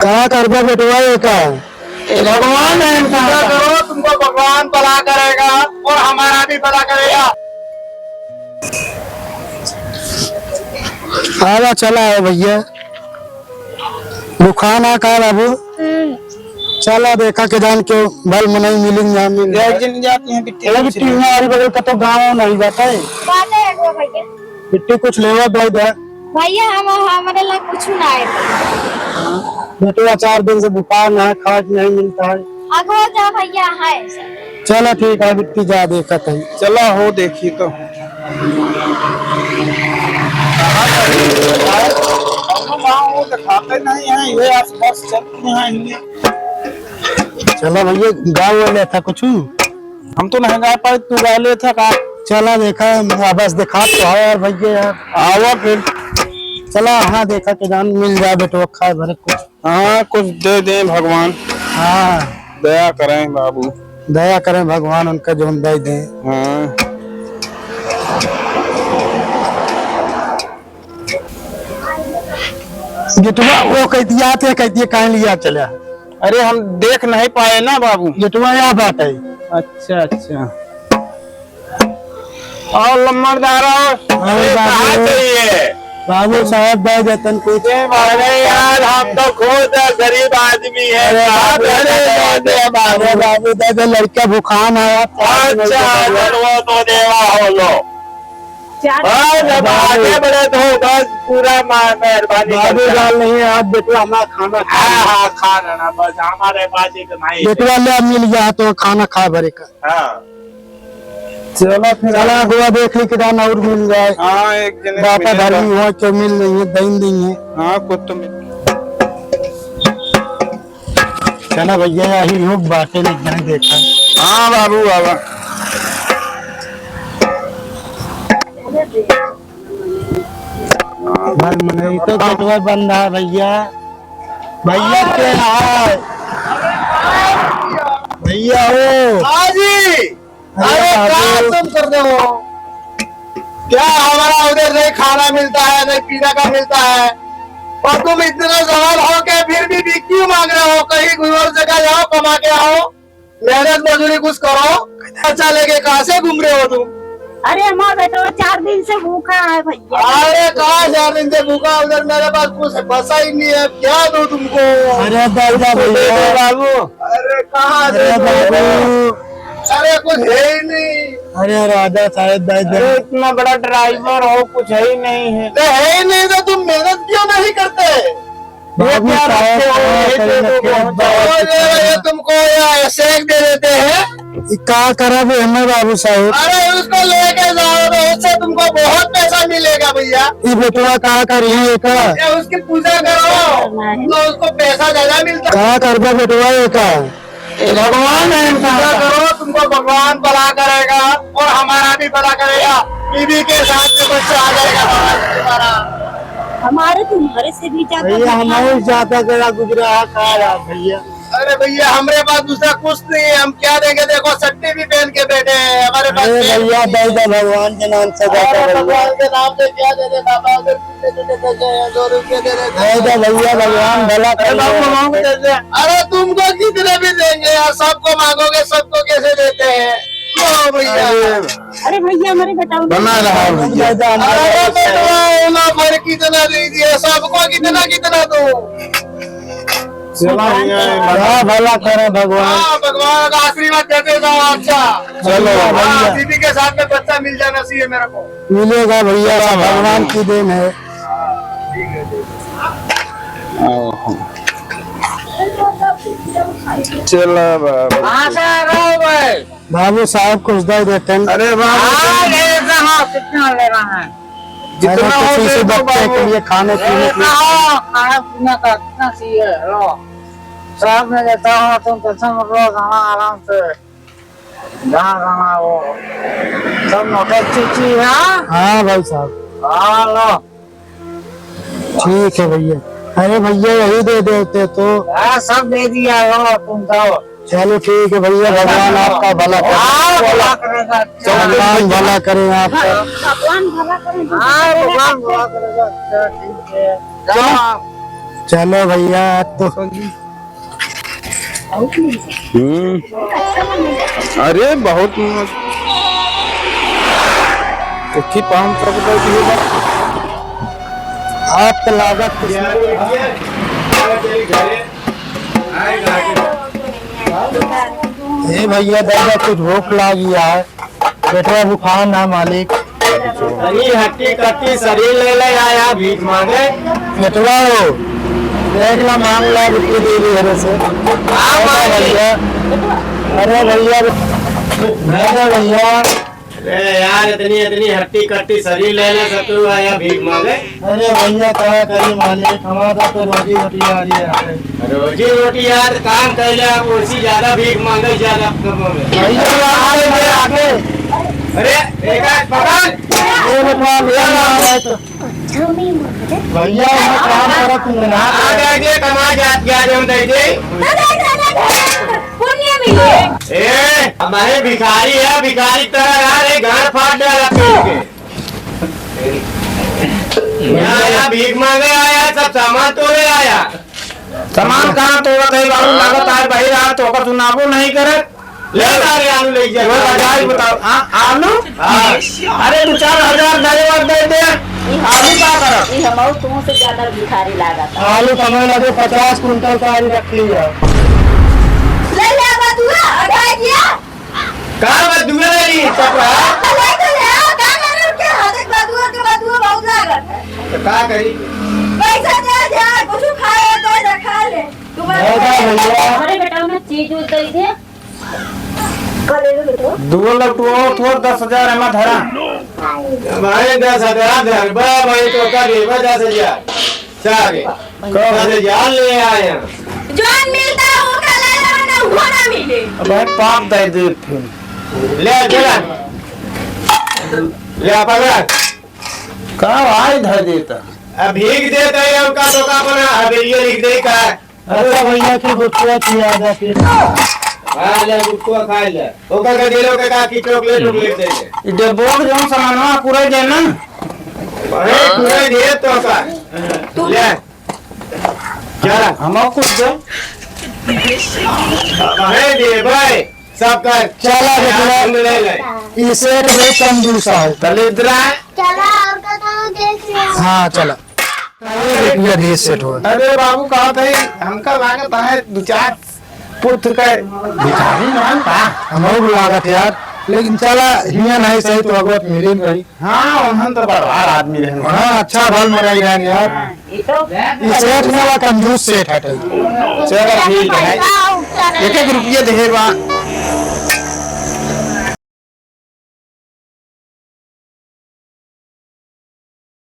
कहा करबा बेटवा का भगवान है, पूजा करो, तुमको भगवान भला करेगा और हमारा भी भला करेगा। आवा चला है भैया दुकान आ का बाबू चला देखा के जान क्यों भल मनाई मिलेंगे यहाँ मिल जाती है बिट्टी हमारे बगल का तो गाँव नहीं जाता है भैया बिट्टी कुछ लेवा दे दे भैया हम हमारे लिए कुछ ना है बेटवा 4 दिन से बुखार है खाद नहीं मिलता है अगो जा भैया है चला ठीक है बिट्टी जा देखा कहीं चला हो देखिए तो दिखाते नहीं है ये आसपास चलती हैं। चला भैया गाँव वाले था कुछ हम तो नहीं गा पाए, तू गा ले था का। चला देखा बस दिखा तो है यार भैया यार आओ फिर चला हाँ देखा के जान मिल जाए बेटवा खाए भरे कुछ हाँ कुछ दे दे भगवान, हाँ दया करें बाबू, दया करें भगवान उनका जो दे दे। हाँ गिटवा वो कहती आते कहती कहाँ लिया चला अरे हम देख नहीं पाए ना बाबू। गिटवा यहाँ बात है अच्छा अच्छा और लम्बरदारा कहाँ चाहिए बाबू साहब भाई जतन कुछ अरे यार हम तो खुद गरीब आदमी है। बाबू बाबू दादा लड़का बुखार आया अच्छा वो तो देवा हो लो आगे बढ़े तो बस पूरा मेहरबानी बाबू डाल नहीं आप बेटवा हमारा खाना हाँ हाँ खाना ना बस हमारे पास एक नहीं बेटवा ले मिल गया तो खाना खा भरे का। हाँ चलो फिर चला गोवा देख ली किराना और मिल जाए। हाँ एक जने बापा धर्मी हो तो मिल नहीं है दही नहीं है। हाँ कुछ तो चला भैया यही हो बातें नहीं देखा। हाँ बाबू बाबा घर में तो बेटवा बंद है भैया भैया के है भैया हो हाजी। अरे क्या तुम कर रहे हो? क्या हमारा उधर नहीं खाना मिलता है नहीं पीने का मिलता है और तुम इतना सवाल हो के फिर भी क्यों मांग रहे हो? कहीं और जगह जाओ कमा के आओ, मेहनत मजदूरी कुछ करो। अच्छा लेके कहाँ से घूम रहे हो तुम? अरे हमारा बेटा 4 दिन से भूखा है भैया। अरे कहाँ 4 दिन से भूखा? उधर मेरे पास कुछ बसा ही नहीं है, क्या दूं तुमको? अरे दादा भैया बाबू अरे कहाँ अरे बाबू अरे कुछ है ही नहीं। अरे राजा साहेब दादा इतना बड़ा ड्राइवर हो कुछ है ही नहीं है। तो है ही नहीं तो तुम मेहनत क्यों नहीं करते? बाबू ये तुमको शेक दे देते हैं। क्या करा भी हमें बाबू साहब? अरे उसको लेके जाओ तो उससे तुमको बहुत पैसा मिलेगा भैया। ये बेटवा कहा कर रही है का उसकी पूजा करो तो उसको पैसा ज्यादा मिलता है। कहा करबा बेटवा का भगवान है, पूजा करो, तुमको भगवान भला करेगा और हमारा भी भला करेगा। बीवी के साथ में बच्चा आ जाएगा तुम्हारा। हमारे तुम्हारे से भी ज्यादा भैया हमारे ज्यादा जरा गुजरा कहा भैया। अरे भैया हमारे पास दूसरा कुछ नहीं है, हम क्या देंगे? देखो सट्टी भी पहन के बैठे हैं हमारे पास। अरे भैया दादा भगवान के नाम से भगवान के नाम से क्या दे दे बाबा? उधर 2 रुपये दे देते भैया भगवान भला करे। अरे तुमको कितने भी देंगे यार, सबको मांगोगे सबको कैसे देते हैं? ओ भैया अरे भैया हमारे बेटा बना रहा भैया। अरे बेटवा ना पर कितना दीजिए, सबको कितना कितना दो? भला करे भगवान। हाँ भगवान का आशीर्वाद देते जाओ। अच्छा चलो भैया दीदी के साथ में बच्चा मिल जाना चाहिए मेरे को। मिलेगा भैया भगवान की देन है। चलो बाबू साहब कुछ दे देते हैं। अरे कितना ले रहा है? जितना हो किसी दे दो बच्चे के लिए खाने पीने के लिए खाना पीना का कितना चाहिए? लो साहब में देता हूँ, तुम टेंशन मत लो, खाना आराम से जहाँ खाना वो सब नोट चीची है। हाँ भाई साहब हाँ लो ठीक है भैया। अरे भैया यही दे देते तो सब दे दिया। लो तुम जाओ। चलो ठीक है भैया भगवान आपका भला करे। भला करेगा। भगवान भला करे आपका। भगवान भला करेगा। हाँ भगवान भला करेगा। अच्छा ठीक है जाओ। चलो भैया तो अरे बहुत देखी 500 रुपए की आप तो लागत ए भैया दादा कुछ भूख लगी है बेटवा बुखार ना मालिक हट्टी कट्टी शरीर ले ले आया भीख मांगे। बेटवा हो देख ला मांग ला रुपये दे दी घर से भैया अरे भैया भैया अरे यार इतनी हट्टी कट्टी शरीर ले ले सकते आया भीख मांगे। अरे भैया क्या करी मालिक हमारा तो रोजी रोटी आ रही है रोजी रोटी यार काम कर ले आप उसी ज्यादा भीख मांगे ज्यादा भैया आगे अरे एक पकड़ ये बेटवा भैया भैया काम करो तुम ना आगे कमा जात क्या हम दे दे पुण्य मिले। ए हमारे भिखारी है भिखारी तरह यार एक घर फाड़ डाला पीट के यहाँ भीख मांगे आया सब सामान तोड़े आया। सामान कहाँ तोड़ा कहीं बाबू लागत आए भाई रहा तो का चुनावो नहीं करे ले सारे आलू ले जा वो बाजार बताओ आलू अरे 2-4 हजार दे दे आलू क्या कर ये हम तुम से ज्यादा भिखारी लागत आलू समय लगे 50 कुंटल का आलू रख लिया ले ले बदुआ अढ़ाई दिया कहाँ बस दुआ नहीं पकड़ा ले तो ले का करे के हाथ बदुआ के बदुआ बहुत लागत है तो क्या करी पैसा दे दे कुछ खाए तो खा ले भैया अरे बेटा मैं चीज उस दे दे कले लो बेटा 2 लाख थोड़ 10,000 एमा धरा हमारे 10,000 घर भाई तो का देवा 10,000 चाहे कब जान ले आए जॉन मिलता है वो का ले ले ना वो ना मिले अब पाप दे दे फिर ले चला ले पकड़ का भाई धर देता अब भीख देता है उनका तो का बना अब ये लिख दे का अरे भैया की गुस्सा किया जा फिर खा ले उसको खा ले ओका का दिलो के का की चॉकलेट लिख दे ई डेबो जोन सामानवा पूरा दे ना अरे पूरे दे तो का ले चला हम कुछ दे अरे दे भाई सब कर चला बेटा ले ले इसे तो बहुत कंजूसा है दलिद्रा चला और का तो देख ले हाँ चला रुपया 20 सेट हो अरे बाबू कहा था हमका लागत है 2-4 पुत्र का भिखारी मान था हमारे लागत यार लेकिन चला हिया नहीं सही तो भगवत मिली रही हाँ उन्हन तो बड़वार आदमी रहे हाँ अच्छा भल मराई रहने यार ये तो ये सेठ में कंजूस सेठ है चलो ठीक है 1-1 रुपया देगा